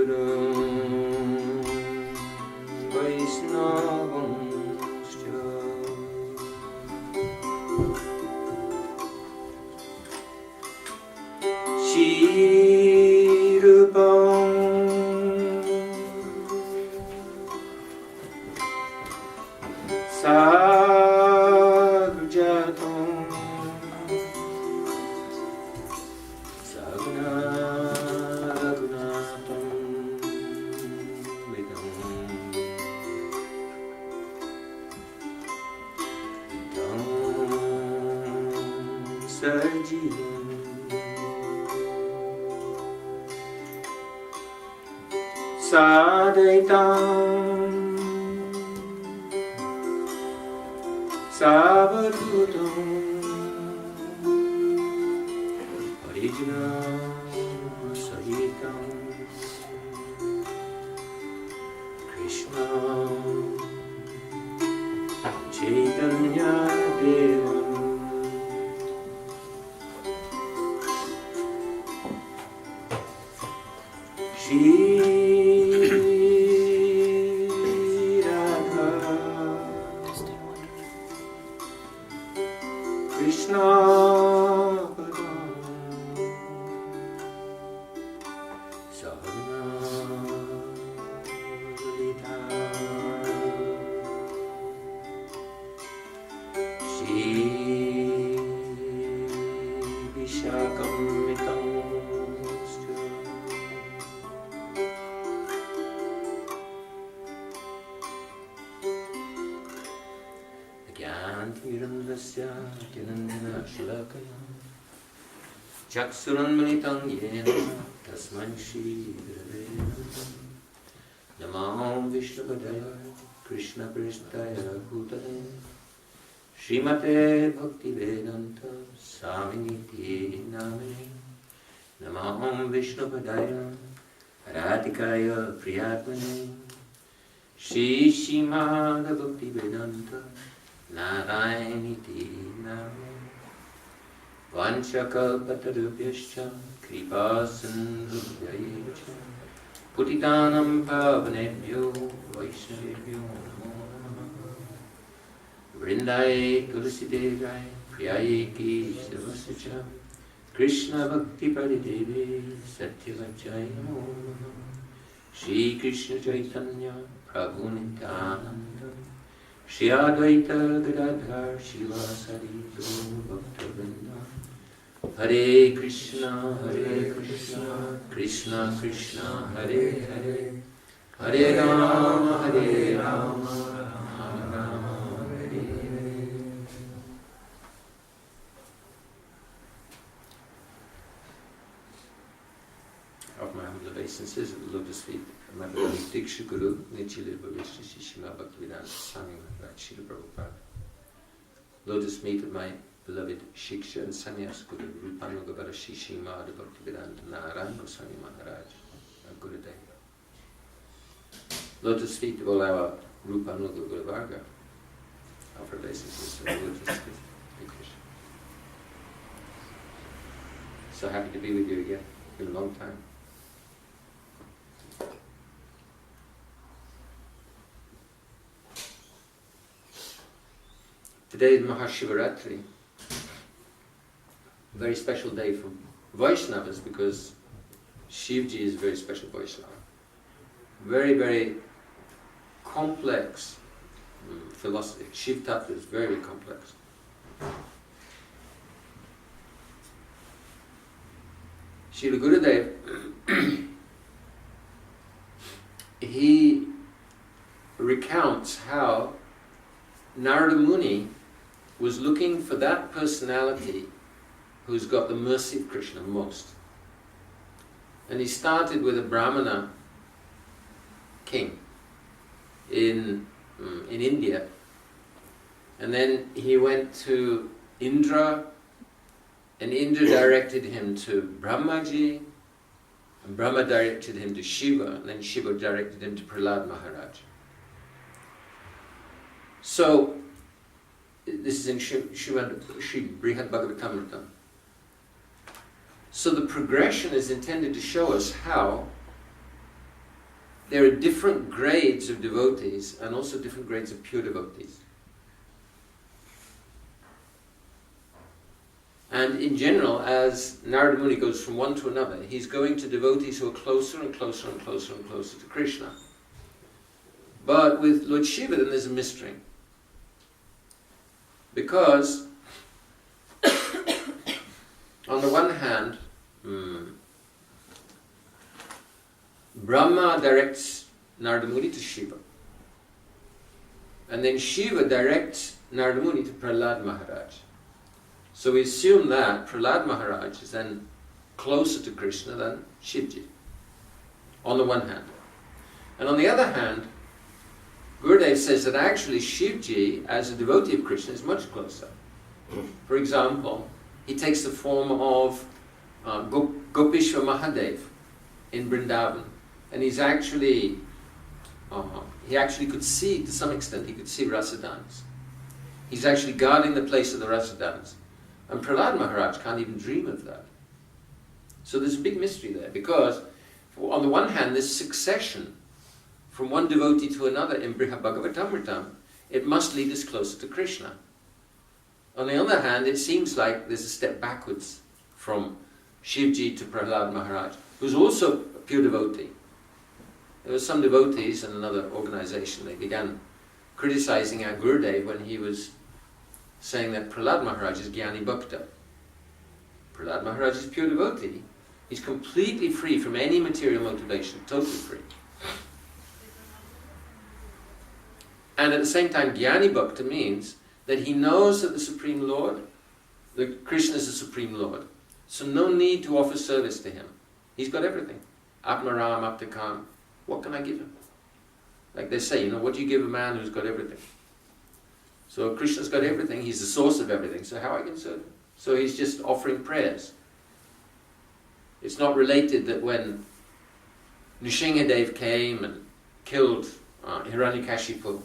Guru Vaisnavamscha Shirupam Sarjatam Sagna Vidam Sajivam Sadaitam Savadutam Parijna Sahitam Krishna Chaitanya Devam Krishna Padam Sahana Lita Shri Vishakam Mitam Gyantirandasya Dinandina Shalakaya Chaksuranmanitam Yena Tasman Shri Gurave Namah Vishnupadaya Krishna Pristaya Bhutale Srimate Bhaktivedanta Swaminiti Namine Namah Vishnupadaya Radhikaya Priyatmane Shri Srimad Bhaktivedanta Narayaniti Name Vanchakalpatarubhyascha Kripa Sindhubhyayecha Putitanam Pavanebhyo Vaishnavebhyo Namo Namaha Vrindaye Tulsi Devai Priyaye Ki Savasya Krishna Bhakti Parideve Satyavachai Namo Namaha Shri Krishna Chaitanya Prabhu Nityananda Shri Advaita Gadadhar Shiva Sarito Bhaktivinoda Hare Krishna Krishna Krishna Hare Hare Hare Rama Rama Rama Hare Hare. Of my humble obeisances at the lotus feet of my beloved Diksha Guru, Nityalila Bhavishya Shishima Bhaktivedanta Swami Maharaj Srila Prabhupada. Lotus feet of my beloved Shiksha and Sannyas Guru, Rupanuga Shishima Bhaktivedanta Narayan Goswami Maharaj, our Gurudev. Lotus feet of all our Rupanuga Guru Varga, offer obeisances to the lotus feet of Krishna. So happy to be with you again. It's been a long time. Today is Mahashivaratri, a very special day for Vaishnavas because Shivji is a very special Vaishnava. Very, very complex philosophy. Shiv Tattva is very complex. Srila Gurudev, he recounts how Narada Muni was looking for that personality who's got the mercy of Krishna most. And he started with a Brahmana king in India. And then he went to Indra, and Indra directed him to Brahmaji, and Brahma directed him to Shiva, and then Shiva directed him to Prahlad Maharaj. So, this is in Sri Brihad Bhagavatamrita. So the progression is intended to show us how there are different grades of devotees and also different grades of pure devotees. And in general, as Narada Muni goes from one to another, he's going to devotees who are closer and closer and closer and closer to Krishna. But with Lord Shiva, then there's a mystery. Because, on the one hand, Brahma directs Narada Muni to Shiva. And then Shiva directs Narada Muni to Prahlad Maharaj. So we assume that Prahlad Maharaj is then closer to Krishna than Shivji, on the one hand. And on the other hand, Gurudev says that actually Shivji, as a devotee of Krishna, is much closer. For example, he takes the form of Gopishva Mahadev in Vrindavan. And he's actually, he actually could see, to some extent, he could see Rasa dance. He's actually guarding the place of the Rasa dance. And Prahlad Maharaj can't even dream of that. So there's a big mystery there, because on the one hand, this succession from one devotee to another in Briha Bhagavatamritam, it must lead us closer to Krishna. On the other hand, it seems like there's a step backwards from Shivji to Prahlad Maharaj, who's also a pure devotee. There were some devotees in another organization, they began criticizing our Gurudev when he was saying that Prahlad Maharaj is Jnani Bhakta. Prahlad Maharaj is pure devotee. He's completely free from any material motivation, totally free. And at the same time, Jnani Bhakta means that he knows that the Supreme Lord, that Krishna is the Supreme Lord. So no need to offer service to him. He's got everything. Atmaram, Aptakam. What can I give him? Like they say, what do you give a man who's got everything? So Krishna's got everything, he's the source of everything, so how I can serve him? So he's just offering prayers. It's not related that when Nrsimhadev came and killed Hiranyakashipu,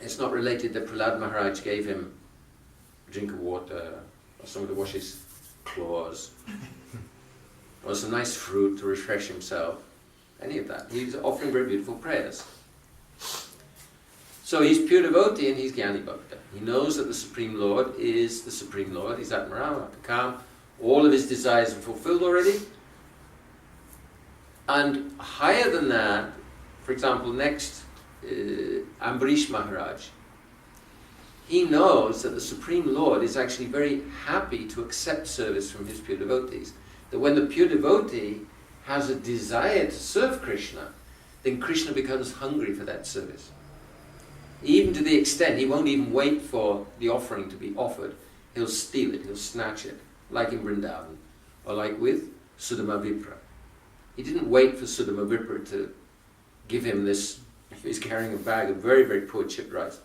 it's not related that Prahlad Maharaj gave him a drink of water, or something to wash his claws, or some nice fruit to refresh himself, any of that. He's offering very beautiful prayers. So he's pure devotee and he's Jnani Bhakta. He knows that the Supreme Lord is the Supreme Lord. He's Atmaram, Aptakam. All of his desires are fulfilled already. And higher than that, for example, next, Ambarish Maharaj, he knows that the Supreme Lord is actually very happy to accept service from his pure devotees. That when the pure devotee has a desire to serve Krishna, then Krishna becomes hungry for that service. Even to the extent he won't even wait for the offering to be offered. He'll steal it, he'll snatch it, like in Vrindavan, or like with Sudama Vipra. He didn't wait for Sudama Vipra to give him this. He's carrying a bag of very, very poor chipped rice.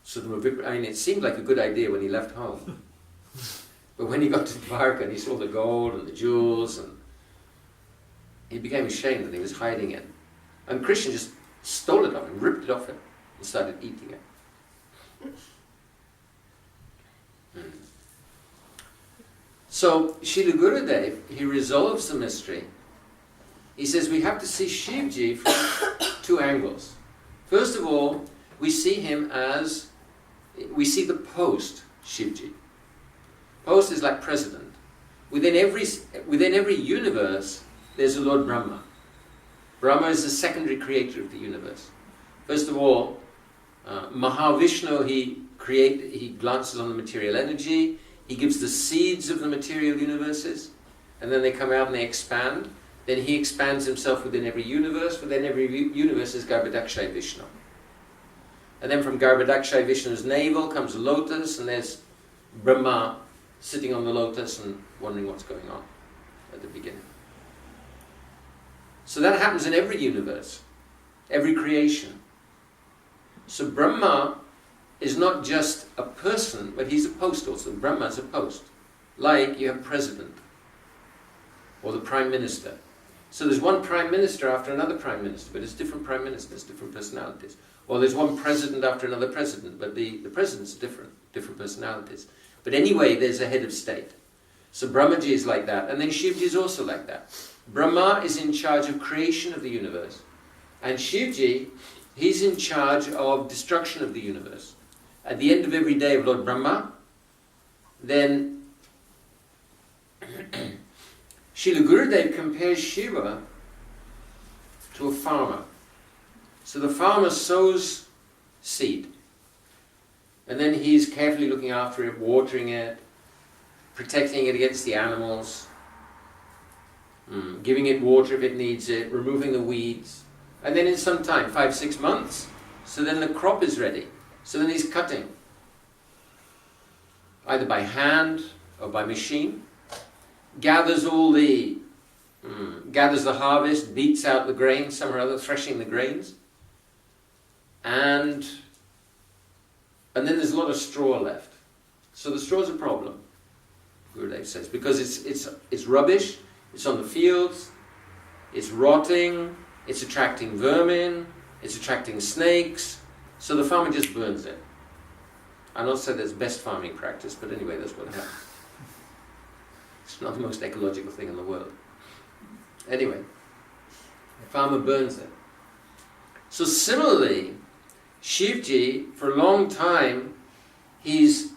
Sudama Vipra, it seemed like a good idea when he left home. But when he got to Dwarka and he saw the gold and the jewels, and he became ashamed that he was hiding it. And Krishna just stole it off him, ripped it off him, and started eating it. So, Srila Gurudev, he resolves the mystery. He says we have to see Shivji from two angles. First of all, we see the post Shivji. Post is like president. Within every universe, there's a Lord Brahma. Brahma is the secondary creator of the universe. First of all, Mahavishnu, he glances on the material energy, he gives the seeds of the material universes, and then they come out and they expand. Then he expands himself within every universe. Within every universe is Garbhodakshaya Vishnu. And then from Garbhodakshaya Vishnu's navel comes a lotus, and there's Brahma sitting on the lotus and wondering what's going on at the beginning. So that happens in every universe, every creation. So Brahma is not just a person, but he's a post also. Brahma is a post. Like you have president, or the prime minister. So there's one prime minister after another prime minister, but it's different prime ministers, different personalities. Or there's one president after another president, but the presidents are different personalities. But anyway, there's a head of state. So Brahmaji is like that, and then Shivji is also like that. Brahma is in charge of creation of the universe, And Shivji, he's in charge of destruction of the universe. At the end of every day of Lord Brahma, then Srila Gurudev compares Shiva to a farmer. So the farmer sows seed, and then he's carefully looking after it, watering it, protecting it against the animals, giving it water if it needs it, removing the weeds. And then in some time, 5-6 months, so then the crop is ready. So then he's cutting, either by hand or by machine, gathers the harvest, beats out the grain, some or other, threshing the grains, and then there's a lot of straw left. So the straw is a problem, Gurudev says, because it's rubbish, it's on the fields, it's rotting, it's attracting vermin, it's attracting snakes, so the farmer just burns it. I'm not saying that's best farming practice, but anyway, that's what happens. It's not the most ecological thing in the world. Anyway, the farmer burns it. So similarly, Shivji, for a long time, he's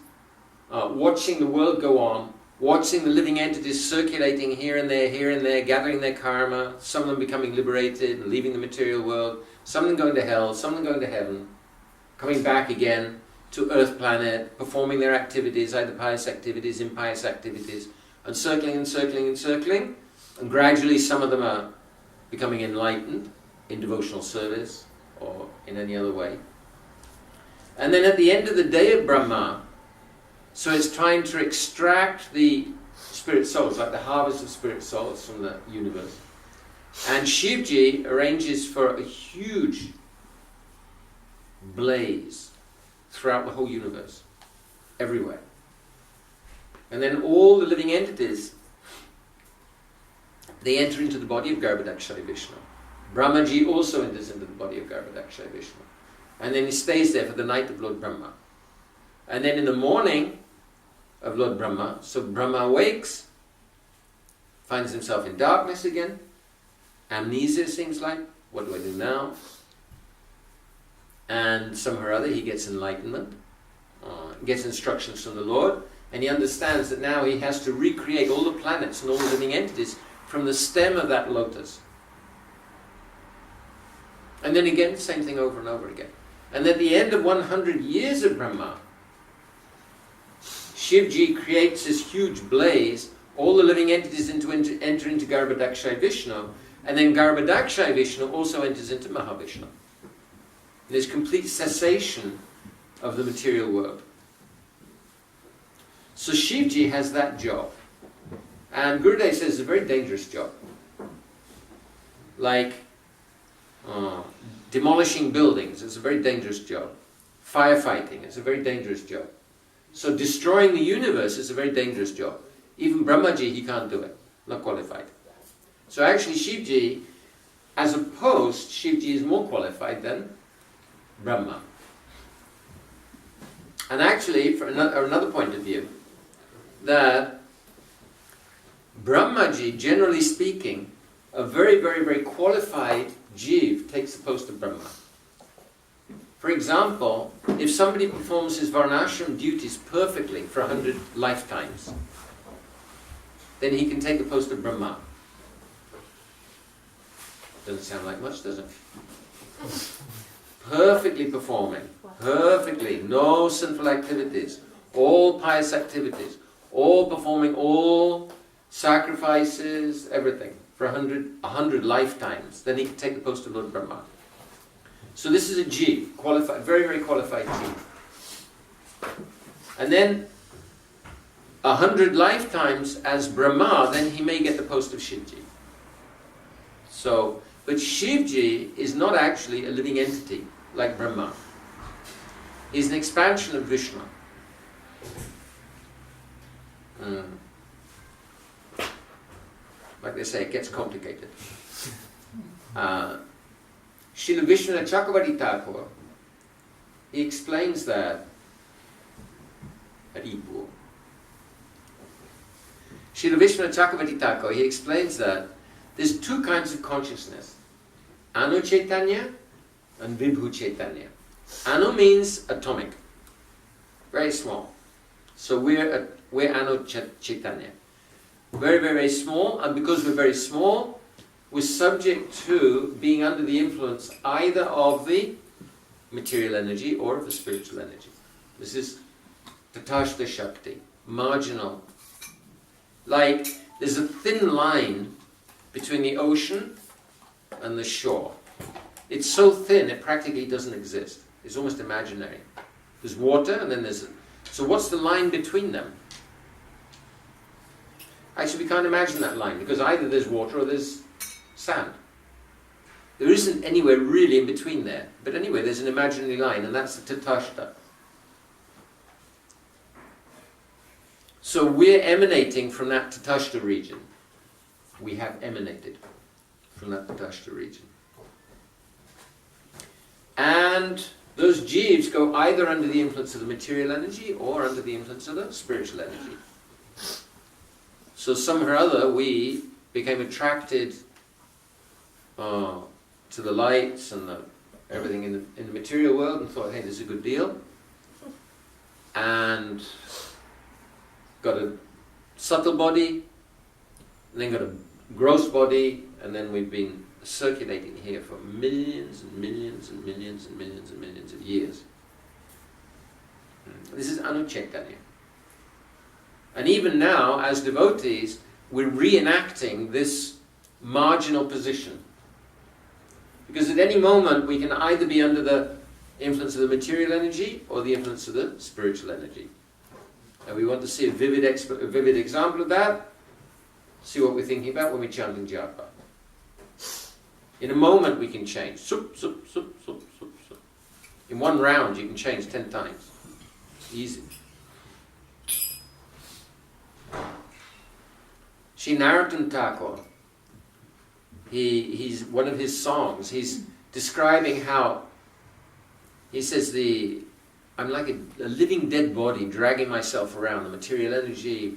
watching the world go on, watching the living entities circulating here and there, gathering their karma, some of them becoming liberated and leaving the material world, some of them going to hell, some of them going to heaven, coming back again to Earth planet, performing their activities, either pious activities, impious activities, and circling, and gradually some of them are becoming enlightened in devotional service or in any other way. And then at the end of the day of Brahma, so it's trying to extract the spirit souls, like the harvest of spirit souls from the universe. And Shivji arranges for a huge blaze throughout the whole universe, everywhere. And then all the living entities, they enter into the body of Garbhodakshaya Vishnu. Brahmaji also enters into the body of Garbhodakshaya Vishnu. And then he stays there for the night of Lord Brahma. And then in the morning of Lord Brahma, so Brahma awakes, finds himself in darkness again, amnesia seems like, what do I do now? And somehow or other he gets enlightenment, gets instructions from the Lord, and he understands that now he has to recreate all the planets and all the living entities from the stem of that lotus. And then again, same thing over and over again. And at the end of 100 years of Brahma, Shivji creates this huge blaze, all the living entities enter into Garbhodakshaya Vishnu, and then Garbhodakshaya Vishnu also enters into Mahavishnu. There's complete cessation of the material world. So Shivji has that job. And Gurudev says it's a very dangerous job. Like demolishing buildings, it's a very dangerous job. Firefighting, it's a very dangerous job. So destroying the universe is a very dangerous job. Even Brahmaji, he can't do it, not qualified. So actually Shivji, as a post, Shivji is more qualified than Brahma. And actually, for another point of view, that Brahmaji, generally speaking, a very, very, very qualified Jiv takes the post of Brahma. For example, if somebody performs his Varnashram duties perfectly for 100 lifetimes, then he can take the post of Brahma. Doesn't sound like much, does it? Perfectly performing, perfectly, no sinful activities, all pious activities, all performing all sacrifices, everything, for 100 lifetimes, then he can take the post of Lord Brahma. So this is a Jiv, qualified, very, very qualified Jiv. And then 100 lifetimes as Brahma, then he may get the post of Shivji. So, but Shivji is not actually a living entity like Brahma. He's an expansion of Vishnu. Like they say, it gets complicated. Srila Vishnu Chakravarti Thakur, he explains that at Ipoh. Srila Vishnu Chakravarti Thakur, he explains that there's two kinds of consciousness. Anu Chaitanya and Vibhu Chaitanya. Anu means atomic, very small. So we're Anu Chaitanya. Very, very, very small, and because we're very small, we're subject to being under the influence either of the material energy or of the spiritual energy. This is Tatashta Shakti, marginal. Like, there's a thin line between the ocean and the shore. It's so thin it practically doesn't exist. It's almost imaginary. There's water and then there's... So what's the line between them? Actually, we can't imagine that line because either there's water or there's sand. There isn't anywhere really in between there. But anyway, there's an imaginary line, and that's the Tatashta. So we're emanating from that Tatashta region. We have emanated from that Tatashta region. And those jivs go either under the influence of the material energy or under the influence of the spiritual energy. So somehow or other we became attracted to the lights and everything in the material world and thought, hey, this is a good deal. And got a subtle body, and then got a gross body, and then we've been circulating here for millions and millions and millions and millions and millions of years. This is Anu Chaitanya. And even now, as devotees, we're reenacting this marginal position. Because at any moment, we can either be under the influence of the material energy or the influence of the spiritual energy. And we want to see a vivid example of that. See what we're thinking about when we're chanting japa. In a moment, we can change. Sup, sup, sup, sup, sup, sup. In one round, you can change 10 times. Easy. Sri Narottam Thakur, he's one of his songs, he's describing how, he says, I'm like a living dead body dragging myself around. The material energy,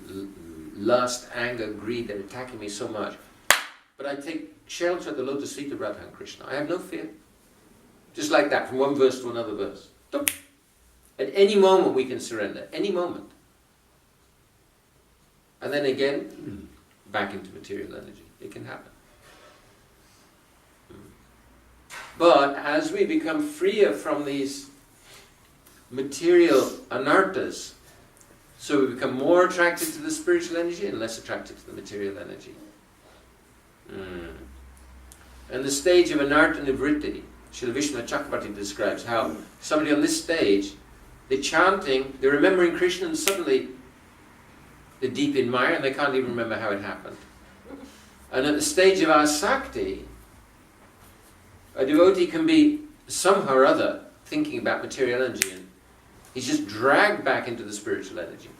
lust, anger, greed, they're attacking me so much. But I take shelter at the lotus feet of Radha and Krishna. I have no fear. Just like that, from one verse to another verse. At any moment we can surrender. Any moment. And then again, back into material energy. It can happen. But as we become freer from these material anarthas, so we become more attracted to the spiritual energy and less attracted to the material energy. And the stage of anartha nivritti, Srila Vishnu Chakravarti describes how somebody on this stage, they're chanting, they're remembering Krishna, and suddenly they're deep in Maya and they can't even remember how it happened. And at the stage of asakti, a devotee can be somehow or other thinking about material energy and he's just dragged back into the spiritual energy.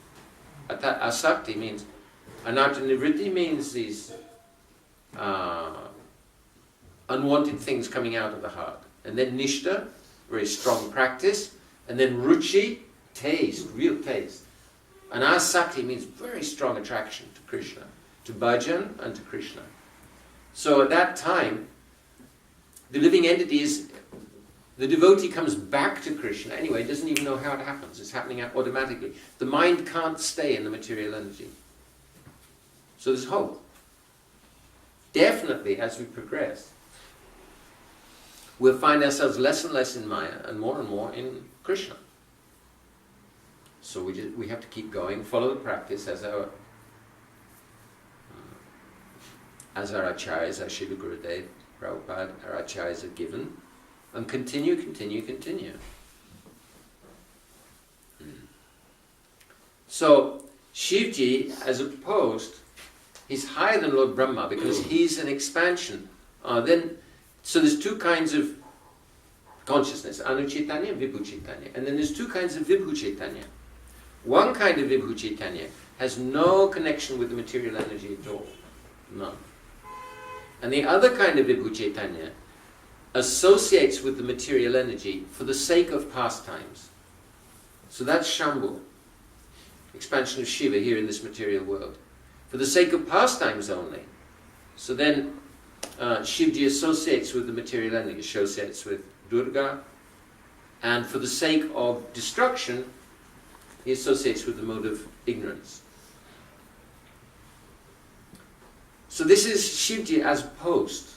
Asakti means, anartha nivritti means these unwanted things coming out of the heart. And then nishta, very strong practice. And then ruchi, taste, real taste. And asakti means very strong attraction to Krishna, to bhajan and to Krishna. So at that time, the living entity is, the devotee comes back to Krishna. Anyway, doesn't even know how it happens. It's happening automatically. The mind can't stay in the material energy. So there's hope. Definitely, as we progress, we'll find ourselves less and less in Maya and more in Krishna. So we have to keep going, follow the practice as our acharyas, as Srila Gurudev, Prabhupada, our acharyas have given, and continue. So Shivji, as opposed, he's higher than Lord Brahma because he's an expansion. So there's two kinds of consciousness, Anu Chaitanya and Vibhu Chaitanya. And then there's two kinds of Vibhu Chaitanya. One kind of Vibhu Chaitanya has no connection with the material energy at all. None. And the other kind of Vibhu Chaitanya associates with the material energy for the sake of pastimes. So that's Shambhu, expansion of Shiva here in this material world. For the sake of pastimes only. So then Shivji associates with the material energy, associates with Durga, and for the sake of destruction, he associates with the mode of ignorance. So this is Shivji as post.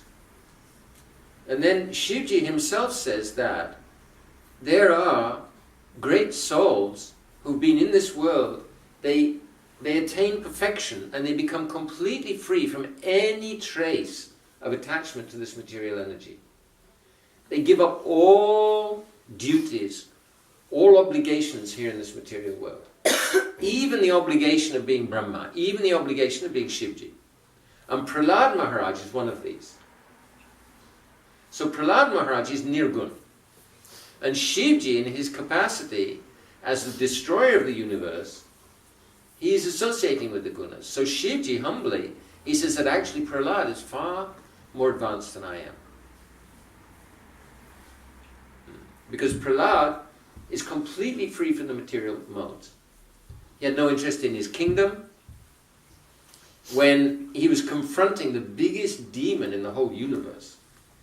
And then Shivji himself says that there are great souls who've been in this world, they attain perfection and they become completely free from any trace of attachment to this material energy. They give up all duties, all obligations here in this material world. Even the obligation of being Brahma, even the obligation of being Shivji. And Prahlad Maharaj is one of these. So Prahlad Maharaj is Nirgun. And Shivji, in his capacity as the destroyer of the universe, he is associating with the gunas. So Shivji, humbly, he says that actually Prahlad is far more advanced than I am. Because Prahlad is completely free from the material modes. He had no interest in his kingdom. When he was confronting the biggest demon in the whole universe,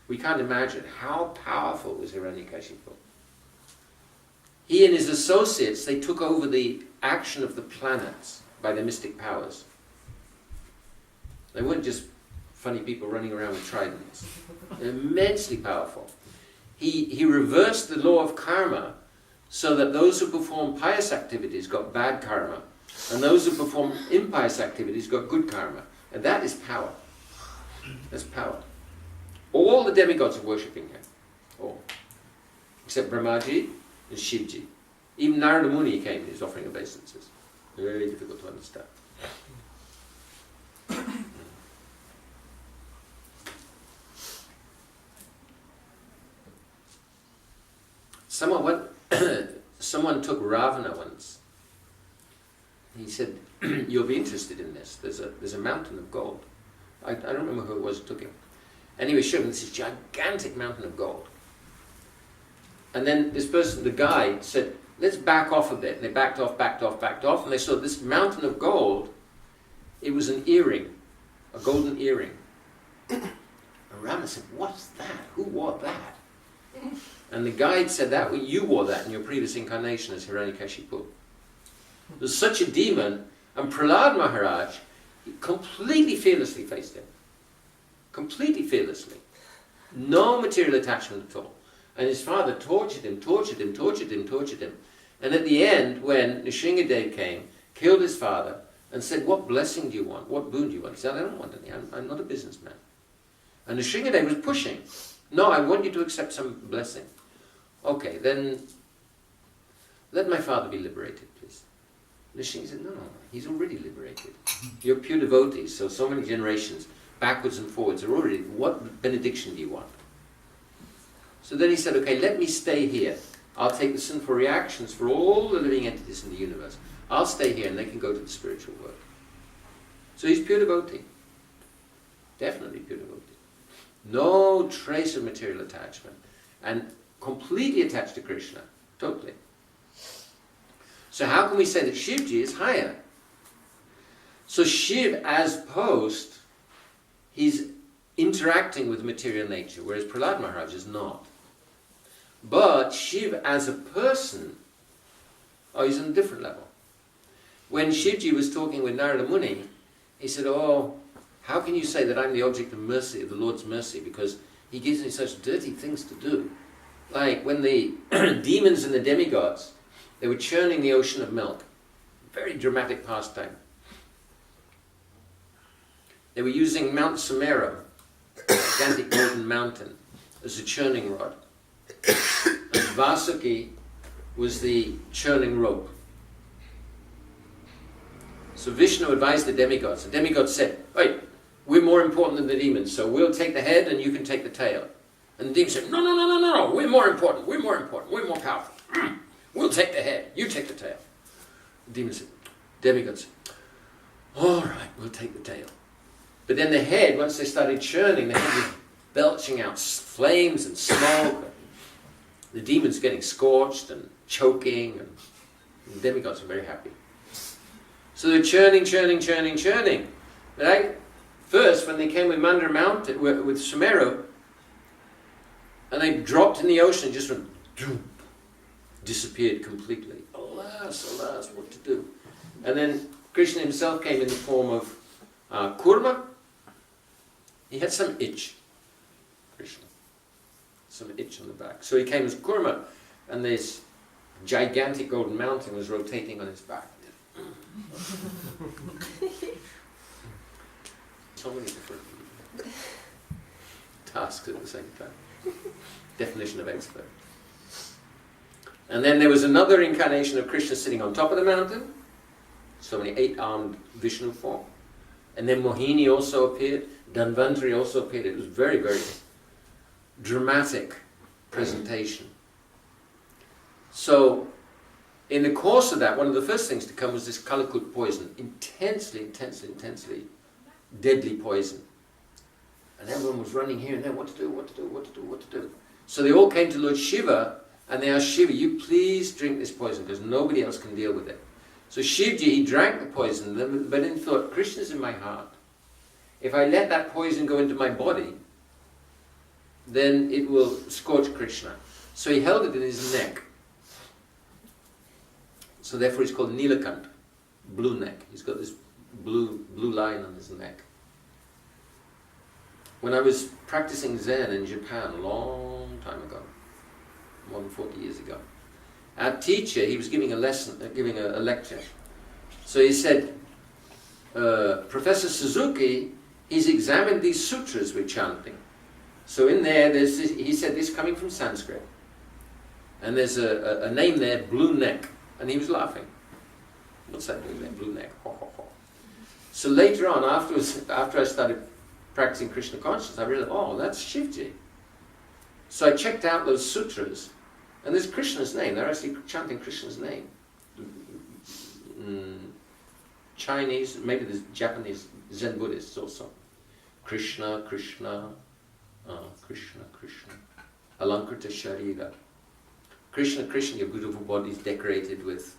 we can't imagine how powerful was Hiranyakashipu. He and his associates, they took over the action of the planets by their mystic powers. They weren't just funny people running around with tridents. They're immensely powerful. He reversed the law of karma so that those who perform pious activities got bad karma, and those who perform impious activities got good karma. And that is power. That's power. All the demigods are worshipping him. All. Except Brahmaji and Shivji. Even Narada Muni came, he was offering obeisances. Very difficult to understand. Someone took Ravana once. He said, "You'll be interested in this. There's a mountain of gold." I don't remember who it was who took him. Anyway, showed him this gigantic mountain of gold. And then this person, the guide, said, "Let's back off a bit." And they backed off, and they saw this mountain of gold. It was an earring, a golden earring. And Ravana said, "What's that? Who wore that?" And the guide said, "That you wore that in your previous incarnation as Hiranyakashipu." There's such a demon, and Prahlad Maharaj completely fearlessly faced him. Completely fearlessly. No material attachment at all. And his father tortured him. And at the end, when Nrsingadev came, killed his father, and said, "What blessing do you want? What boon do you want?" He said, "I don't want any. I'm not a businessman." And Nrsingadev was pushing. "No, I want you to accept some blessing." "Okay, then let my father be liberated, please." Nrsingadev said, No, he's already liberated. You're pure devotees, so many generations, backwards and forwards, are already, what benediction do you want? So then he said, "Okay, let me stay here. I'll take the sinful reactions for all the living entities in the universe. I'll stay here and they can go to the spiritual world." So he's pure devotee. Definitely pure devotee. No trace of material attachment. And completely attached to Krishna. Totally. So how can we say that Shivji is higher? So Shiv as post, he's interacting with material nature, whereas Prahlad Maharaj is not. But Shiv as a person, he's on a different level. When Shivji was talking with Narada Muni, he said, "Oh, how can you say that I'm the object of mercy, of the Lord's mercy, because he gives me such dirty things to do?" Like when the demons and the demigods, they were churning the ocean of milk. Very dramatic pastime. They were using Mount Sumeru, a gigantic golden mountain, as a churning rod. And Vasuki was the churning rope. So Vishnu advised the demigods. The demigods said, "Wait, we're more important than the demons, so we'll take the head and you can take the tail." And the demons said, No, we're more important, we're more powerful. We'll take the head, you take the tail. The demons said, demigods said, "All right, we'll take the tail." But then the head, once they started churning, the head was belching out flames and smoke. The demons getting scorched and choking, and the demigods were very happy. So they're churning. Right? First, when they came with Mandara Mountain, with Sumeru, and they dropped in the ocean and just went, doom, disappeared completely. Alas, alas, what to do? And then Krishna himself came in the form of Kurma. He had some itch, Krishna. Some itch on the back. So he came as Kurma, and this gigantic golden mountain was rotating on his back. So many different tasks at the same time. Definition of expert. And then there was another incarnation of Krishna sitting on top of the mountain. So many 8-armed Vishnu form. And then Mohini also appeared. Dhanvantari also appeared. It was very, very dramatic presentation. So, in the course of that, one of the first things to come was this Kalakut poison. Intensely deadly poison. And everyone was running here and there, what to do. So they all came to Lord Shiva, and they asked Shiva, you please drink this poison, because nobody else can deal with it. So Shivji, he drank the poison, but then thought, Krishna's in my heart. If I let that poison go into my body, then it will scorch Krishna. So he held it in his neck. So therefore he's called Nilakant, blue neck. He's got this blue line on his neck. When I was practicing Zen in Japan a long time ago, more than 40 years ago, our teacher, he was giving a lecture. So he said, Professor Suzuki, he's examined these sutras we're chanting. So in there, he said this coming from Sanskrit. And there's a name there, blue neck. And he was laughing. What's that doing there? Blue neck. Ho, ho, ho. So later on, after I started practicing Krishna consciousness, I realized, oh, that's Shivji. So I checked out those sutras, and there's Krishna's name. They're actually chanting Krishna's name. Chinese, maybe there's Japanese Zen Buddhists also. Krishna, Krishna, Krishna, Krishna. Alankrita Sharira. Krishna, Krishna, your beautiful body is decorated with,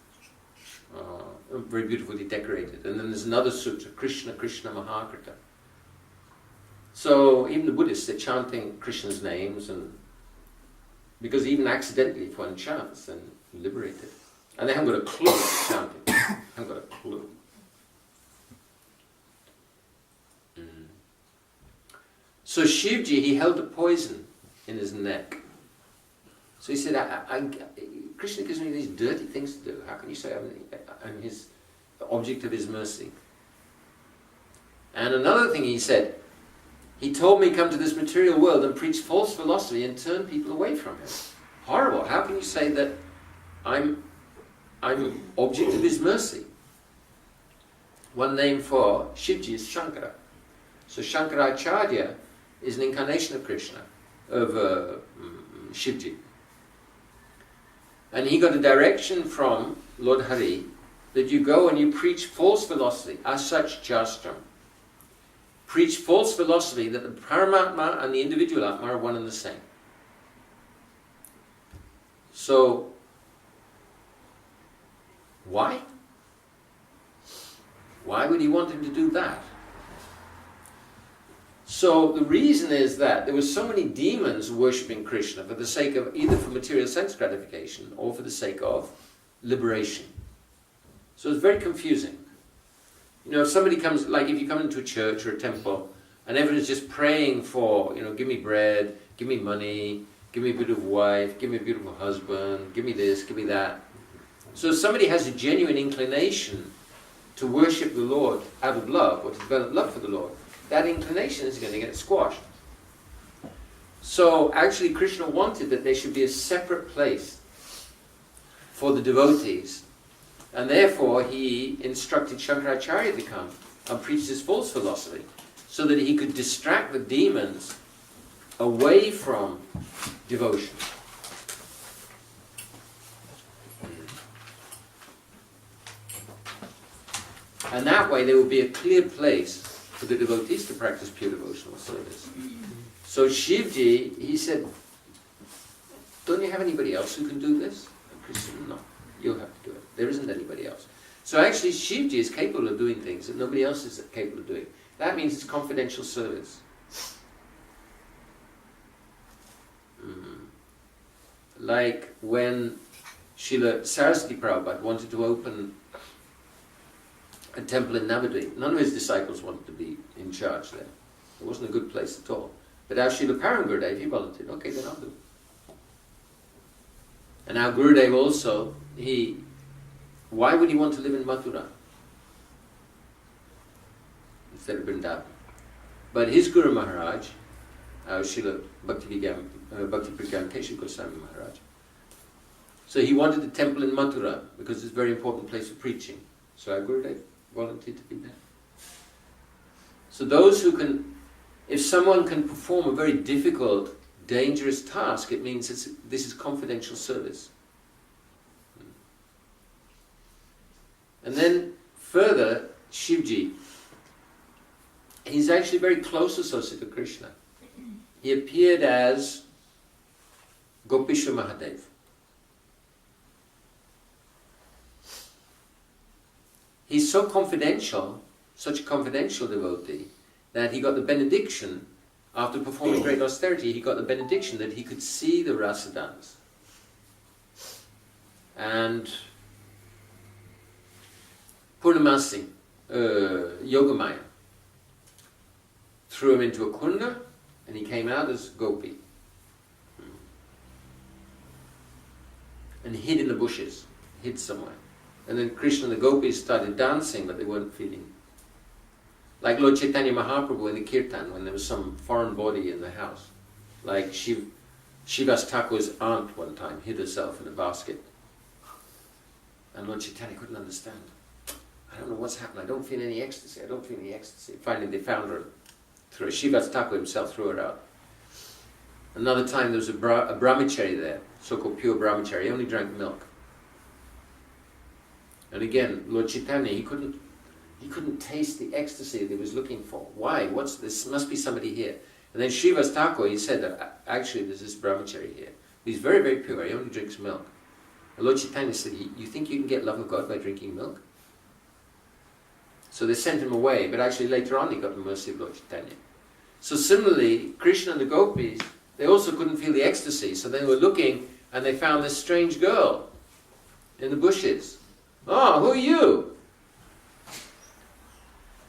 very beautifully decorated. And then there's another sutra, Krishna, Krishna, Mahakrita. So even the Buddhists, they're chanting Krishna's names, and because even accidentally if one chants, then liberated. And they haven't got a clue what they're chanting. They haven't got a clue. So Shivji, he held the poison in his neck. So he said, Krishna gives me these dirty things to do. How can you say I'm his, the object of his mercy? And another thing he said, he told me come to this material world and preach false philosophy and turn people away from him. Horrible. How can you say that I'm object of his mercy? One name for Shivji is Shankara. So Shankaracharya is an incarnation of Krishna, of Shivji. And he got a direction from Lord Hari that you go and you preach false philosophy, asach chastram. Preach false philosophy that the Paramatma and the individual Atma are one and the same. So, why? Why would he want him to do that? So the reason is that there were so many demons worshipping Krishna for the sake of either for material sense gratification or for the sake of liberation. So it's very confusing. You know, if somebody comes, like if you come into a church or a temple and everyone's just praying for, you know, give me bread, give me money, give me a beautiful wife, give me a beautiful husband, give me this, give me that. So if somebody has a genuine inclination to worship the Lord out of love, or to develop love for the Lord, that inclination is going to get squashed. So actually Krishna wanted that there should be a separate place for the devotees, and therefore he instructed Shankaracharya to come and preach this false philosophy so that he could distract the demons away from devotion. And that way there will be a clear place for the devotees to practice pure devotional service. So Shivji, he said, don't you have anybody else who can do this? And Krishna said, no, you'll have to do it. There isn't anybody else. So actually Shivji is capable of doing things that nobody else is capable of doing. That means it's confidential service. Like when Srila Saraswati Prabhupada wanted to open a temple in Navadvip, none of his disciples wanted to be in charge there. It wasn't a good place at all. But our Srila Param Gurudev, he volunteered. Okay, then I'll do it. And our Gurudev also, why would he want to live in Mathura instead of Vrindavan? But his Guru Maharaj, our Srila Bhakti Pragyan Keshav Goswami Maharaj, so he wanted a temple in Mathura because it's a very important place for preaching. So our Gurudev volunteered to be there. So those who can, if someone can perform a very difficult, dangerous task, it means this is confidential service. And then further, Shivji, he's actually very close associate to Krishna. He appeared as Gopishwa Mahadev. He's so confidential, such a confidential devotee, that he got the benediction, after performing great austerity, he got the benediction that he could see the rasa dance. And Purnamasi, Yogamaya, threw him into a kunda, and he came out as Gopi. And hid in the bushes, hid somewhere. And then Krishna and the gopis started dancing, but they weren't feeling. Like Lord Chaitanya Mahaprabhu in the Kirtan, when there was some foreign body in the house. Like Shiva's Thakur's aunt one time hid herself in a basket. And Lord Chaitanya couldn't understand. I don't know what's happened, I don't feel any ecstasy, I don't feel any ecstasy. Finally they found her. Shiva's Thakur himself threw her out. Another time there was a brahmachari there, so-called pure brahmachari, he only drank milk. And again, Lord Chaitanya, he couldn't taste the ecstasy that he was looking for. Why? What's this? Must be somebody here. And then Shiva's Thakur, he said that actually there's this brahmachari here. He's very, very pure, he only drinks milk. And Lord Chaitanya said, you think you can get love of God by drinking milk? So they sent him away, but actually later on he got the mercy of Lord Chaitanya. So similarly, Krishna and the gopis, they also couldn't feel the ecstasy, so they were looking and they found this strange girl in the bushes. Oh, who are you?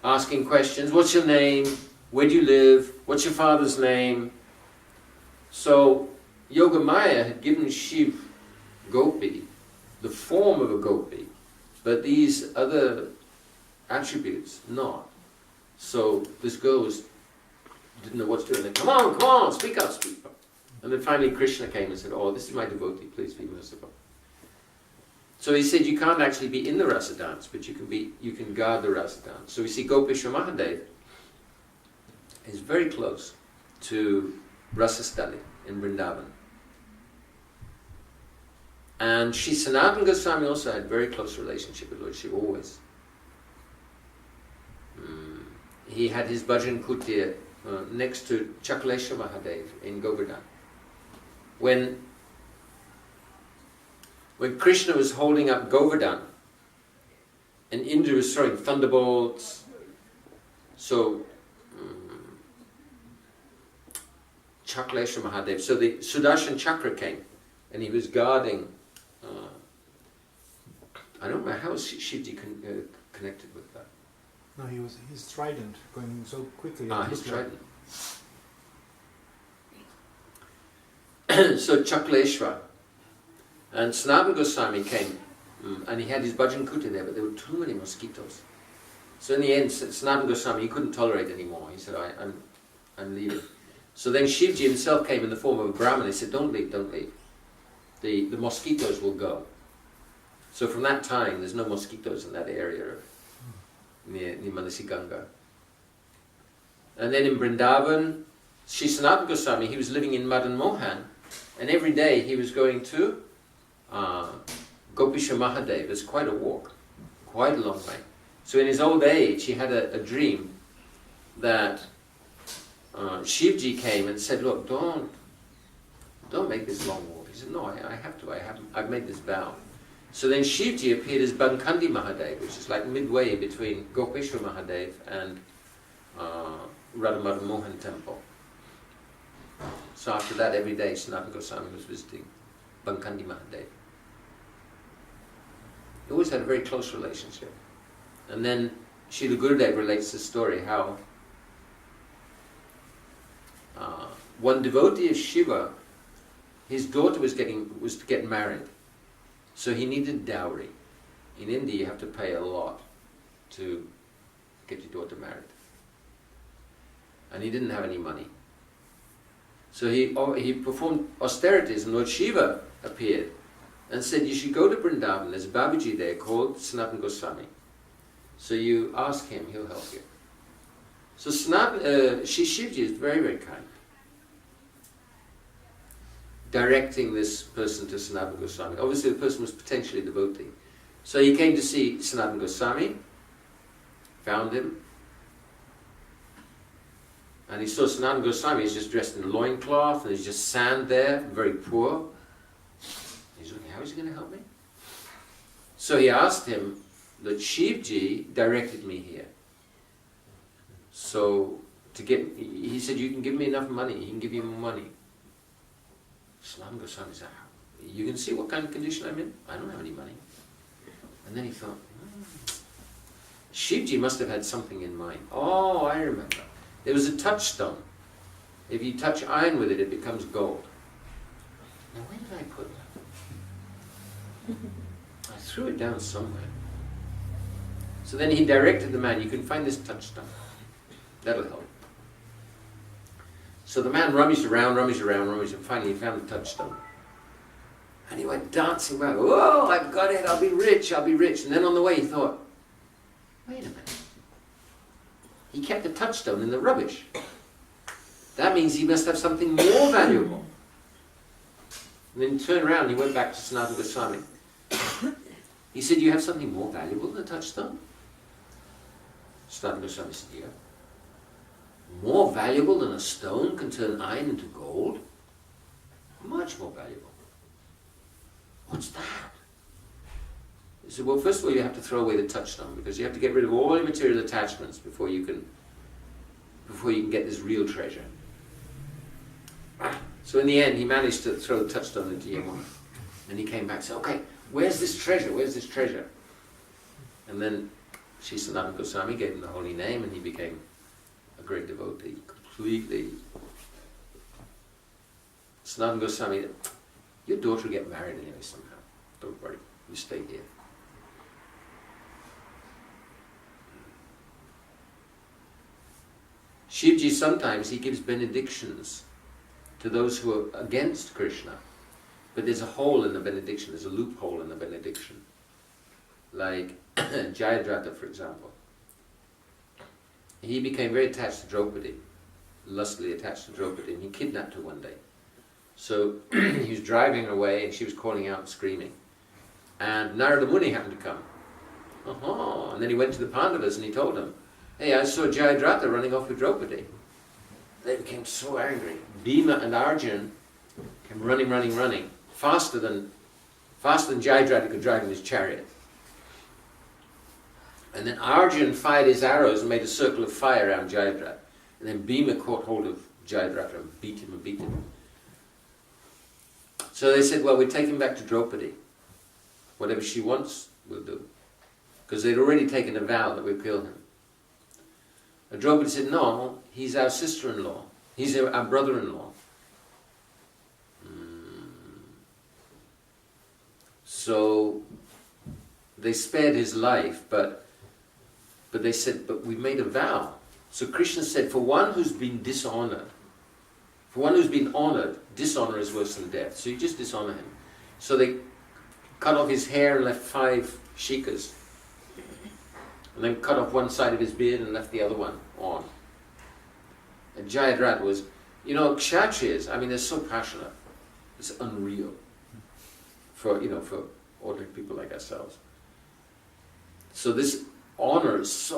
Asking questions. What's your name? Where do you live? What's your father's name? So Yogamaya had given Shiv Gopi the form of a Gopi, but these other attributes not. So this girl didn't know what to do. And then, come on, speak up. And then finally Krishna came and said, oh, this is my devotee, please be merciful. So he said you can't actually be in the rasa dance, but you can guard the rasa dance. So we see Gopishwa Mahadev is very close to Rasastali in Vrindavan. And Shri Sanatana Goswami also had a very close relationship with Lord Shiva, always. He had his bhajan kutir next to Chakalesha Mahadev in Govardhan. When Krishna was holding up Govardhan, and Indra was throwing thunderbolts, so Chakalesha Mahadev, so the Sudarshan Chakra came, and he was guarding. I don't know how Shivji connected with that. No, his trident going so quickly. His trident. So Chakleshwar and Sanatana Goswami came, and he had his bhajan kutir there, but there were too many mosquitoes. So in the end, Sanatana Goswami, he couldn't tolerate anymore. He said, I'm leaving. So then Shivji himself came in the form of a Brahman. He said, don't leave. The mosquitoes will go. So from that time, there's no mosquitoes in that area near Manasi Ganga. And then in Vrindavan, Shri Sanatana Goswami, he was living in Madan Mohan, and every day he was going to Gopisha Mahadev. It's quite a walk, quite a long way. So in his old age, he had a dream that Shivji came and said, look, don't make this long walk. He said, no, I have to, I've made this vow. So then Shivji appeared as Bankandi Mahadev, which is like midway between Gopeshwar Mahadev and Radha Mohan temple. So after that, every day Sanatana Goswami was visiting Bankandi Mahadev. They always had a very close relationship. And then Srila Gurudev relates the story how one devotee of Shiva, his daughter was to get married. So he needed dowry. In India you have to pay a lot to get your daughter married. And he didn't have any money. So he performed austerities, and Lord Shiva appeared and said, you should go to Vrindavan, there's a Babaji there called Sanatana Goswami. So you ask him, he'll help you. So Shivji is very, very kind. Directing this person to Sanatana Goswami. Obviously the person was potentially a devotee. So he came to see Sanatana Goswami, found him, and he saw Sanatana Goswami, he's just dressed in a loincloth, and there's just sand there, very poor. He's looking, how is he going to help me? So he asked him that Shivji directed me here. So he said, you can give me enough money, he can give you more money. Sanatana Goswami said, you can see what kind of condition I'm in? I don't have any money. And then he thought, Shivji must have had something in mind. Oh, I remember. There was a touchstone. If you touch iron with it, it becomes gold. Now, where did I put that? I threw it down somewhere. So then he directed the man, you can find this touchstone. That'll help. So the man rummaged around, and finally he found the touchstone. And he went dancing around. Whoa, I've got it, I'll be rich. And then on the way he thought, wait a minute. He kept the touchstone in the rubbish. That means he must have something more valuable. And then he turned around and he went back to Sanatana Goswami. He said, you have something more valuable than a touchstone? Sanatana Goswami said, yeah. More valuable than a stone can turn iron into gold? Much more valuable. What's that? He said, well, first of all, you have to throw away the touchstone, because you have to get rid of all your material attachments before you can get this real treasure. So in the end, he managed to throw the touchstone into Yamuna. And he came back and said, okay, where's this treasure? And then Sri Sanatana Goswami gave him the holy name, and he became a great devotee, completely. Sanatana Goswami, your daughter will get married anyway somehow. Don't worry, you stay here. Shivji sometimes he gives benedictions to those who are against Krishna, but there's a hole in the benediction, there's a loophole in the benediction. Like Jayadratha, for example. He became very attached to Draupadi, lustily attached to Draupadi, and he kidnapped her one day. So he was driving away and she was calling out and screaming. And Narada Muni happened to come. And then he went to the Pandavas and he told them, hey, I saw Jayadratha running off with Draupadi. They became so angry. Bhima and Arjun came running, faster than Jayadratha could drive in his chariot. And then Arjun fired his arrows and made a circle of fire around Jayadratha. And then Bhima caught hold of Jayadratha and beat him. So they said, well, we'll take him back to Draupadi. Whatever she wants, we'll do. Because they'd already taken a vow that we'd kill him. And Draupadi said, no, he's our sister-in-law. He's our brother-in-law. So they spared his life, but they said, but we made a vow. So Krishna said, for one who's been dishonored, for one who's been honored, dishonor is worse than death. So you just dishonor him. So they cut off his hair and left 5 shikas. And then cut off one side of his beard and left the other one on. And Jayadratha was, Kshatriyas, they're so passionate. It's unreal for ordinary people like ourselves. So this honor is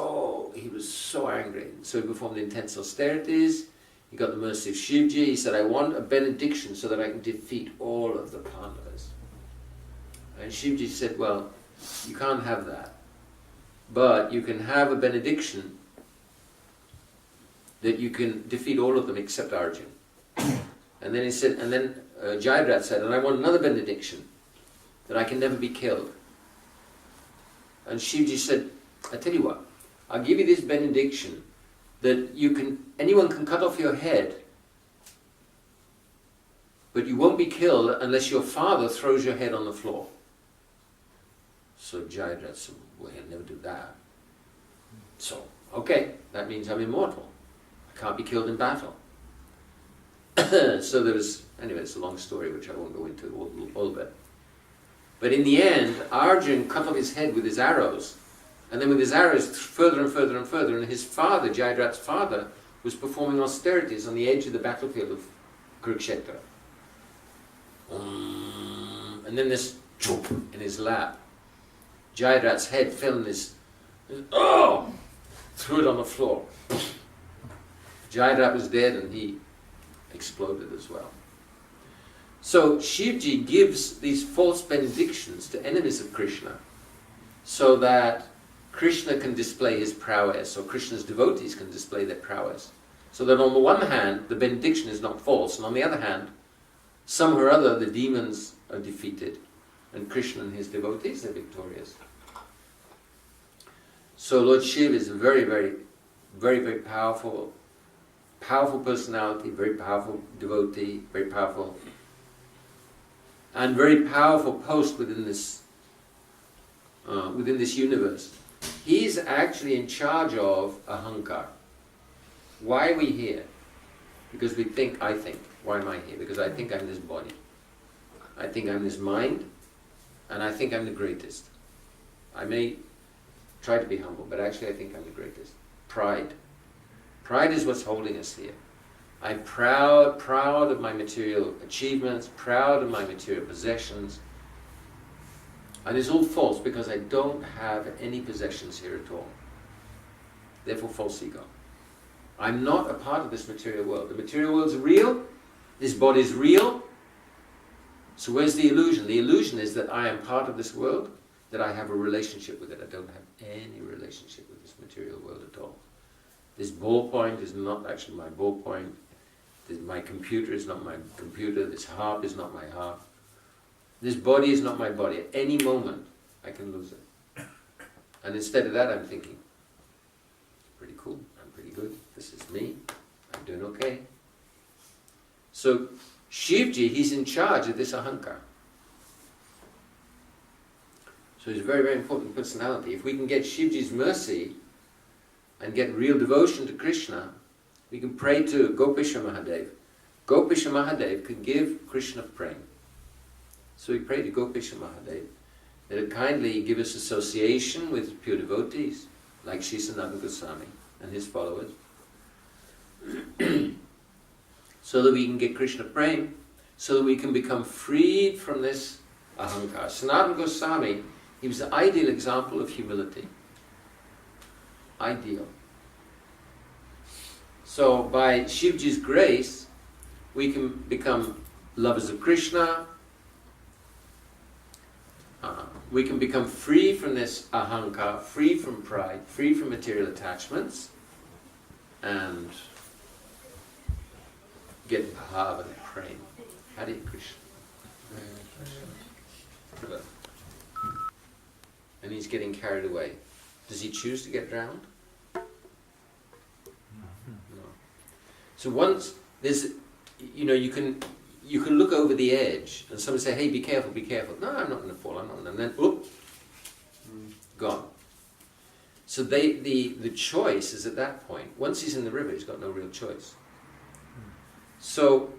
he was so angry. So he performed intense austerities. He got the mercy of Shivji. He said, I want a benediction so that I can defeat all of the Pandavas. And Shivji said, well, you can't have that. But you can have a benediction that you can defeat all of them except Arjun. And then he said, and then Jayadratha said, and I want another benediction, that I can never be killed. And Shivji said, I tell you what, I'll give you this benediction that anyone can cut off your head, but you won't be killed unless your father throws your head on the floor. So Jayadratha said, well, he'll never do that. So, okay, that means I'm immortal. I can't be killed in battle. So there was, anyway, it's a long story which I won't go into all of it. But in the end, Arjun cut off his head with his arrows, and then with his arrows further and further and further, and his father, Jayadratha's father, was performing austerities on the edge of the battlefield of Kurukshetra. And then this choop in his lap. Jayadratha's head fell in his, threw it on the floor. Jayadratha was dead and he exploded as well. So Shivji gives these false benedictions to enemies of Krishna so that Krishna can display his prowess, or Krishna's devotees can display their prowess. So that on the one hand, the benediction is not false, and on the other hand, somehow or other the demons are defeated, and Krishna and his devotees are victorious. So Lord Shiva is a very, very, very, very powerful personality, very powerful devotee, very powerful, and very powerful post within this universe. He's actually in charge of ahankar. Why are we here? Because we think, I think. Why am I here? Because I think I'm this body. I think I'm this mind, and I think I'm the greatest. I may try to be humble, but actually I think I'm the greatest. Pride. Pride is what's holding us here. I'm proud of my material achievements, proud of my material possessions. And it's all false because I don't have any possessions here at all. Therefore, false ego. I'm not a part of this material world. The material world's real, this body's real. So where's the illusion? The illusion is that I am part of this world, that I have a relationship with it. I don't have any relationship with this material world at all. This ballpoint is not actually my ballpoint. My computer is not my computer. This harp is not my harp. This body is not my body. At any moment, I can lose it. And instead of that, I'm thinking, pretty cool, I'm pretty good, this is me, I'm doing okay. So, Shivji, he's in charge of this ahankar. So he's a very, very important personality. If we can get Shivji's mercy and get real devotion to Krishna, we can pray to Gopisha Mahadev. Gopisha Mahadev can give Krishna prem. So we pray to Gopisha Mahadev that it kindly give us association with pure devotees, like Sri Sanatana Goswami and his followers, so that we can get Krishna prem, so that we can become freed from this ahankar. Sanatana Goswami, he was the ideal example of humility. Ideal. So by Shivji's grace, we can become lovers of Krishna. We can become free from this ahankar, free from pride, free from material attachments, and get bhava and prem. Hare Krishna. And he's getting carried away. Does he choose to get drowned? No. So once there's, you can look over the edge and someone say, hey, be careful, be careful. No, I'm not going to fall, I'm not going to. And then, whoop, gone. So the choice is at that point. Once he's in the river, he's got no real choice. So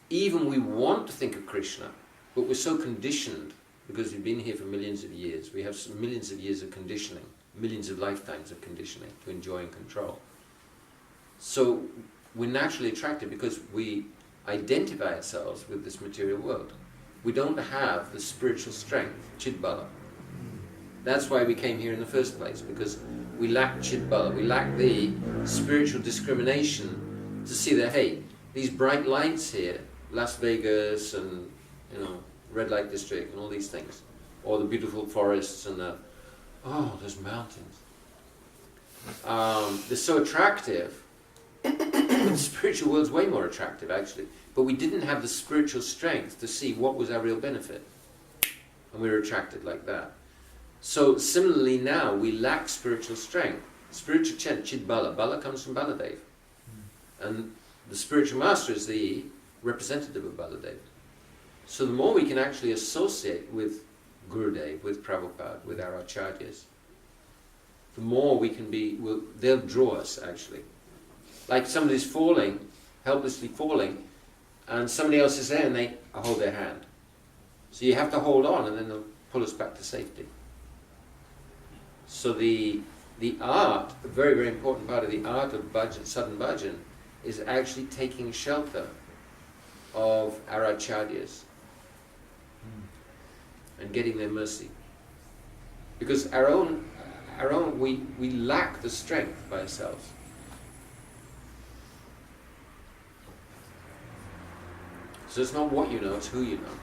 even we want to think of Krishna, but we're so conditioned because we've been here for millions of years. We have millions of years of conditioning, millions of lifetimes of conditioning to enjoy and control. So we're naturally attracted because we identify ourselves with this material world. We don't have the spiritual strength, chidbala. That's why we came here in the first place, because we lack chidbala, we lack the spiritual discrimination to see that, hey, these bright lights here, Las Vegas and, red light district and all these things, or the beautiful forests and those mountains. they're so attractive, but the spiritual world's way more attractive actually. But we didn't have the spiritual strength to see what was our real benefit. And we were attracted like that. So similarly now, we lack spiritual strength. Spiritual chant, Chid Bala. Bala comes from Baladev. And the spiritual master is the representative of Baladev. So the more we can actually associate with Gurudev, with Prabhupada, with our acharyas, the more we can be, they'll draw us actually. Like somebody's falling, helplessly falling, and somebody else is there and they hold their hand. So you have to hold on and then they'll pull us back to safety. So the art, a very, very important part of the art of bhajan, sadhan bhajan, is actually taking shelter of our acharyas and getting their mercy. Because our own we lack the strength by ourselves. So it's not what you know, it's who you know.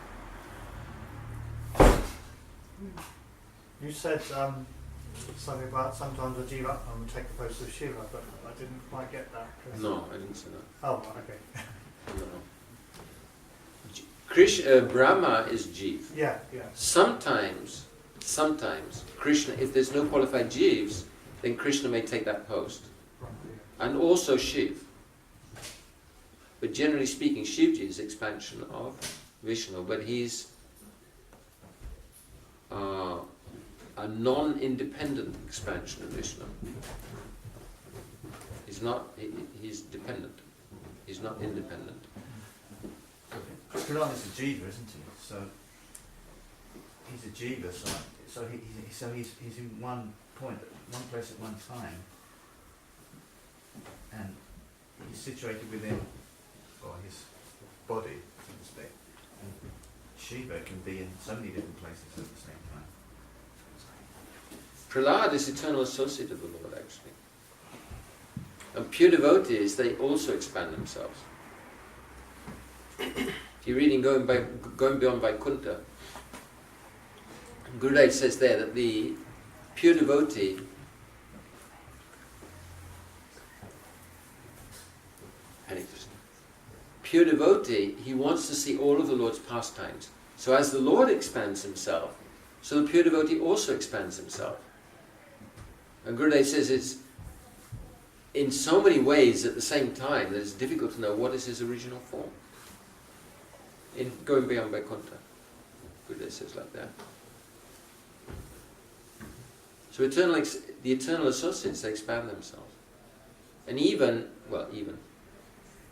You said something about sometimes a jiva will take the place of Shiva, but I didn't quite get that. No, I didn't say that. Oh, okay. No. Krishna, Brahma is Jeev. Yeah. Sometimes Krishna, if there's no qualified Jeevs, then Krishna may take that post. Right, And also Shiv. But generally speaking, Shivji is expansion of Vishnu, but he's a non-independent expansion of Vishnu. He's not, he's dependent. He's not independent. Prahlad is a jiva, isn't he? So he's a jiva, so he's in one point, one place at one time, and he's situated within, well, his body, so to speak. And Shiva can be in so many different places at the same time. Prahlad is eternal associate of the Lord, actually. And pure devotees, they also expand themselves. If you're reading Going Beyond Vaikuntha, Gurudev says there that the pure devotee he wants to see all of the Lord's pastimes. So as the Lord expands himself, so the pure devotee also expands himself. And Gurudev says it's in so many ways at the same time that it's difficult to know what is his original form. In Going Beyond Vaikuntha, Gurudev says like that. So the eternal associates, they expand themselves. And even,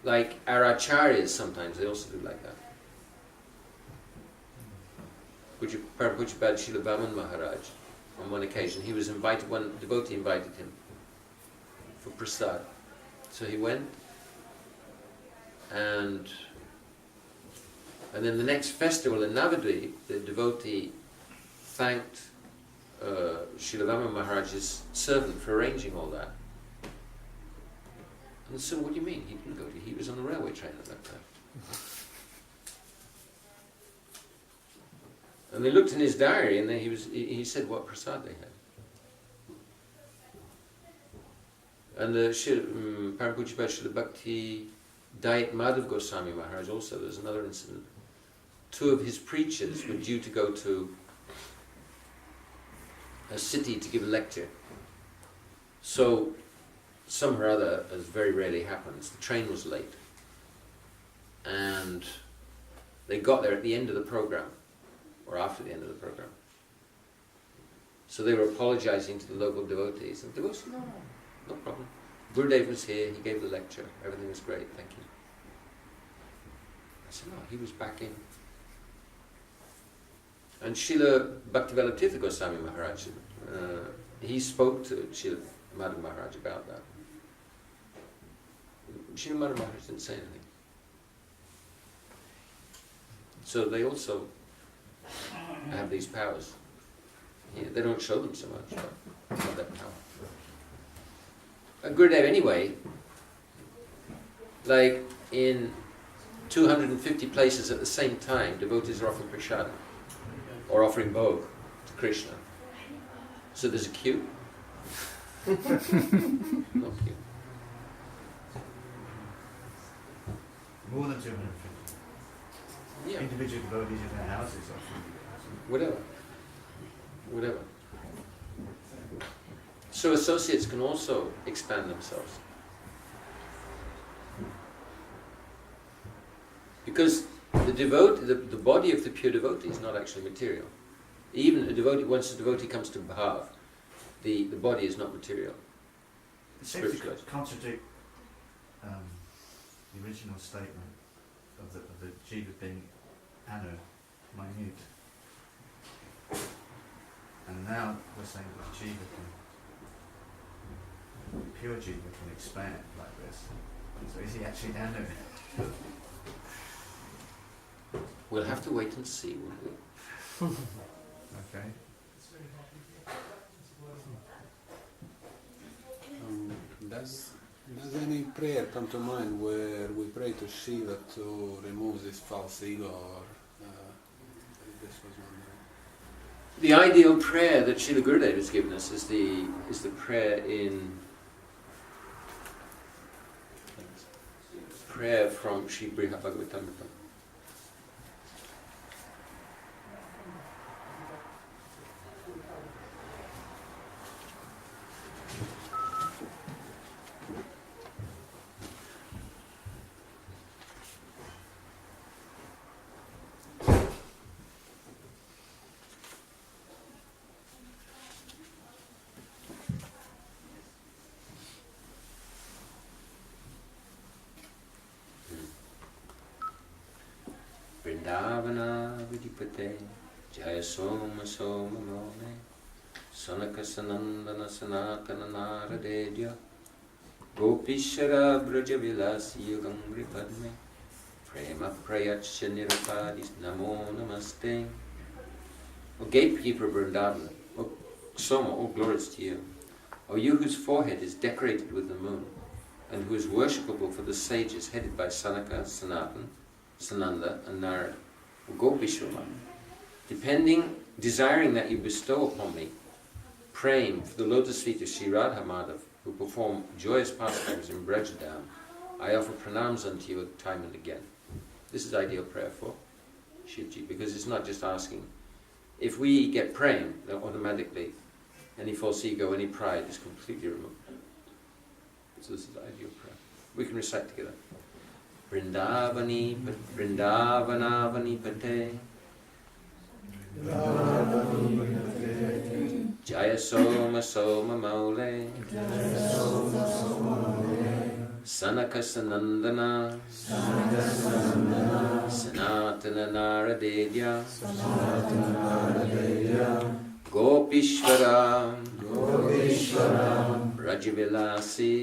like our acharyas sometimes, they also do like that. Parampujyapad Srila Vaman Maharaj, on one occasion, he was invited, one devotee invited him for prasad. So he went, and then the next festival in Navadvip, the devotee thanked Srila Vaman Maharaj's servant for arranging all that. And so, what do you mean? He didn't go to, he was on the railway train at that time. And they looked in his diary, and then he said what prasad they had. And the Parampujyapad Srila Bhakti Dayat Madhav Goswami Maharaj also, there's another incident. Two of his preachers were due to go to a city to give a lecture. So, somehow or other, as very rarely happens, the train was late. And they got there at the end of the program, or after the end of the program. So they were apologizing to the local devotees. And the devotees said, no problem. Gurudev was here, he gave the lecture, everything was great, thank you. I said, no, he was back in. And Srila Bhaktivedanta Goswami Maharaj, he spoke to Srila Madhav Maharaj about that. Srila Madhav Maharaj didn't say anything. So they also have these powers. Yeah, they don't show them so much, but they have that power. Gurudev anyway, like in 250 places at the same time, devotees are offering prasad or offering bhog to Krishna. So there's a queue. Not you. More than 250. Yeah. Individual devotees in their houses or Whatever. So associates can also expand themselves. Because the devotee, the body of the pure devotee is not actually material. Even a devotee, once a devotee comes to bhav, the body is not material. It seems to Spiritualized. contradict the original statement of the jiva being anu, minute. And now we're saying that jiva pure jiva can expand like this. So is he actually anu? We'll have to wait and see, won't we? Okay. Does any prayer come to mind where we pray to Shiva to remove this false ego, or this was one? The ideal prayer that Srila Gurudev has given us is the prayer in prayer from Sri Brihat Bhagavatamrita. Vrindavana Vidipate Jaya Soma Soma Mone Sanaka Sanandana Sanatana Naradedya Gopishara Braja Vilasi Yugangri Padme Prema Prayacha Nirupadis Namo Namaste. O gatekeeper of Vrindavana, O Soma, all glories to you. O you whose forehead is decorated with the moon, and who is worshipable for the sages headed by Sanaka, Sanatan, Sananda and Narada, O Gopishwama, desiring that you bestow upon me, praying for the lotus feet of Sri Radha Madhav, who perform joyous pastimes in Brajadam, I offer pranams unto you time and again. This is ideal prayer for Shivji, because it's not just asking. If we get praying, then automatically any false ego, any pride is completely removed. So this is ideal prayer. We can recite together. Vrindavani Vrindavanavani Pate Jaya Soma Soma Maule Sanaka Sanandana Sanatana Naradedya Gopishvara Rajavilasi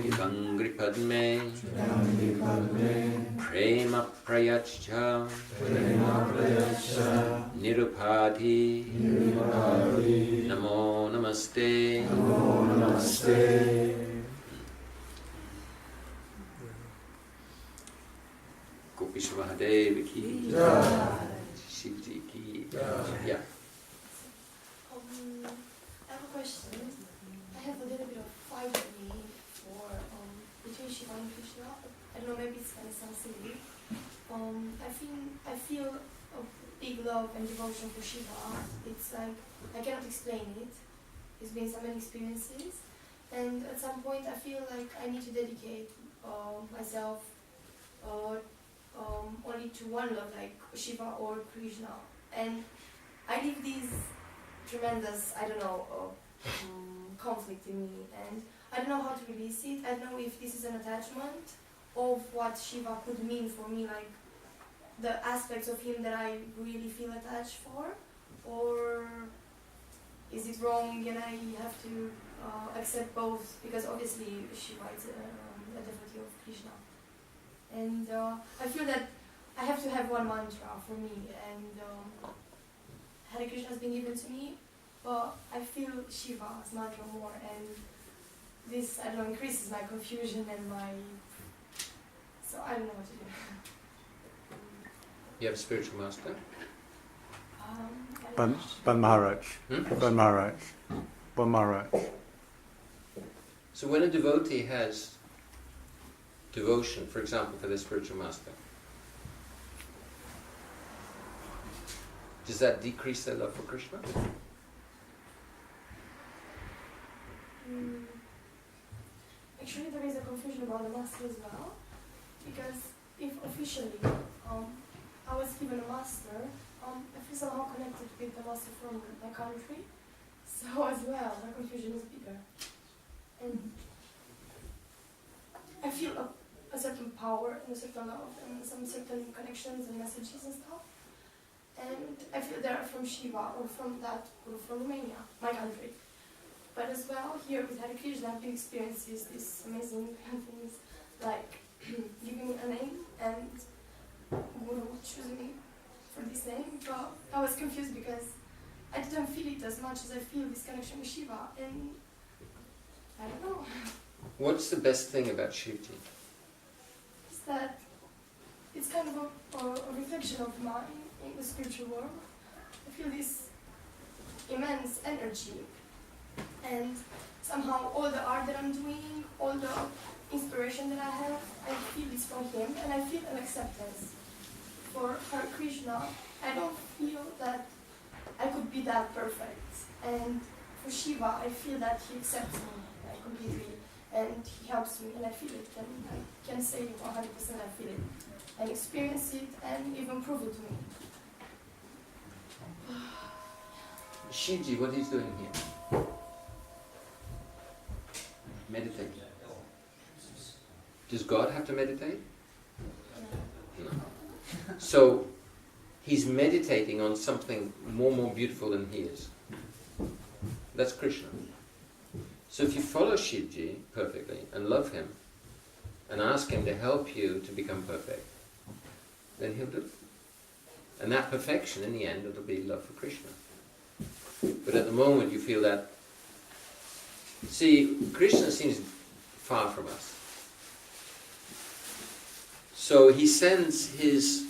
Yugangri Padme Prema Prayachcha Nirupadhi Namo Namaste. Gopishva Mahadev ki Shivji ki yeah. I have a question. I have a little bit of fight in me for between Shiva and Krishna. I don't know, maybe it's kind of sound silly. I feel a big love and devotion for Shiva. It's like I cannot explain it. It's been so many experiences, and at some point I feel like I need to dedicate myself only to one love, like Shiva or Krishna. And I live these tremendous, I don't know, conflict in me, and I don't know how to release it. I don't know if this is an attachment of what Shiva could mean for me, like the aspects of him that I really feel attached for, or is it wrong and I have to accept both, because obviously Shiva is a devotee of Krishna. And I feel that I have to have one mantra for me, and Hare Krishna has been given to me, but I feel Shiva's mantra more, and this, I don't know, increases my confusion and my... So I don't know what to do. You have a spiritual master? Ban Maharaj. Hmm? Ban Maharaj. by Maharaj. So when a devotee has devotion, for example, for their spiritual master, does that decrease their love for Krishna? Actually, there is a confusion about the master as well, because if officially I was given a master, I feel somehow connected with the master from my country, so as well the confusion is bigger. And I feel a certain power and a certain love and some certain connections and messages and stuff. And I feel they're from Shiva or from that or from Romania, my country. But as well, here with Hare Krishna, I've been experiencing these amazing things, like giving me a name and Guru choosing me for this name. But I was confused because I didn't feel it as much as I feel this connection with Shiva, and I don't know. What's the best thing about Shivji? It's that it's kind of a reflection of mine in the spiritual world. I feel this immense energy, and somehow all the art that I'm doing, all the inspiration that I have, I feel it's from him, and I feel an acceptance. For Hare Krishna, I don't feel that I could be that perfect, and for Shiva, I feel that he accepts me like, completely, and he helps me, and I feel it, and I can say 100% I feel it, and experience it, and even prove it to me. Shivji, what he's doing here? Meditate. Does God have to meditate? No. So he's meditating on something more beautiful than he is. That's Krishna. So if you follow Shivji perfectly and love him and ask him to help you to become perfect, then he'll do it. And that perfection, in the end, it'll be love for Krishna. But at the moment you feel that, see, Krishna seems far from us. So he sends his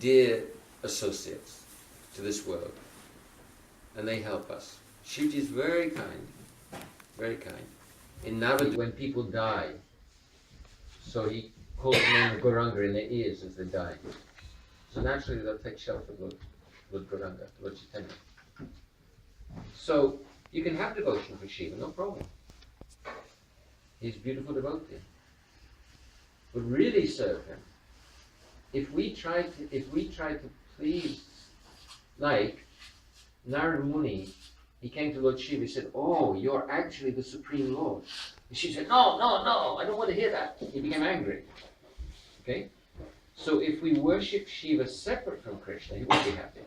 dear associates to this world, and they help us. Shivji is very kind, very kind. In Navadvip, when people die, so he calls the name of Gauranga in their ears as they die. So naturally they'll take shelter with Gauranga, Lord Chaitanya. So you can have devotion for Shiva, no problem. He's a beautiful devotee. But really serve him. If we try to please, like Narada Muni, he came to Lord Shiva, he said, "Oh, you're actually the Supreme Lord." And Shiva said, No, I don't want to hear that. He became angry. Okay? So if we worship Shiva separate from Krishna, he won't be happy.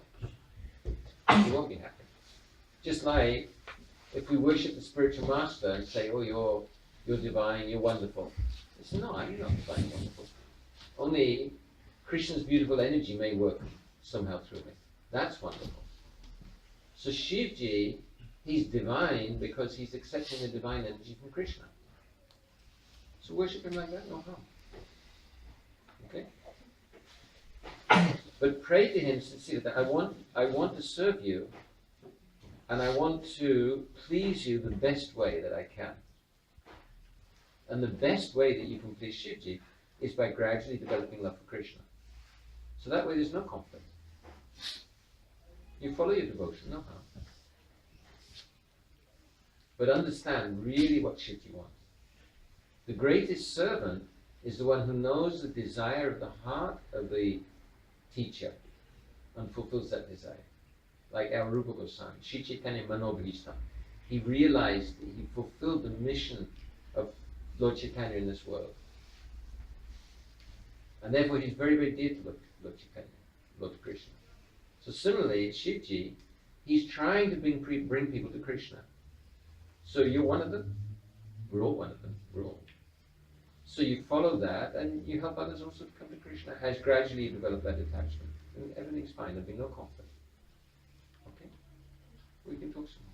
He won't be happy. Just like if we worship the spiritual master and say, "Oh, you're divine, you're wonderful." He said, "No, you're not divine and wonderful. Only Krishna's beautiful energy may work somehow through me. That's wonderful." So Shivji, he's divine because he's accepting the divine energy from Krishna. So worship him like that, no harm. Okay? But pray to him sincerely that I want to serve you, and I want to please you the best way that I can. And the best way that you can please Shivji is by gradually developing love for Krishna. So that way there's no conflict. You follow your devotion, no harm. But understand really what Shivji wants. The greatest servant is the one who knows the desire of the heart of the teacher and fulfills that desire. Like our Rupa Goswami, Shri Chaitanya Manobhishtam. He realized, he fulfilled the mission of Lord Chaitanya in this world. And therefore he's very, very dear to Lord Chaitanya, Lord Krishna. So similarly, Shivji, he's trying to bring people to Krishna. So you're one of them. We're all one of them. We're all. So you follow that and you help others also to come to Krishna as gradually you develop that attachment. And everything's fine. There'll be no conflict. Okay? We can talk some more.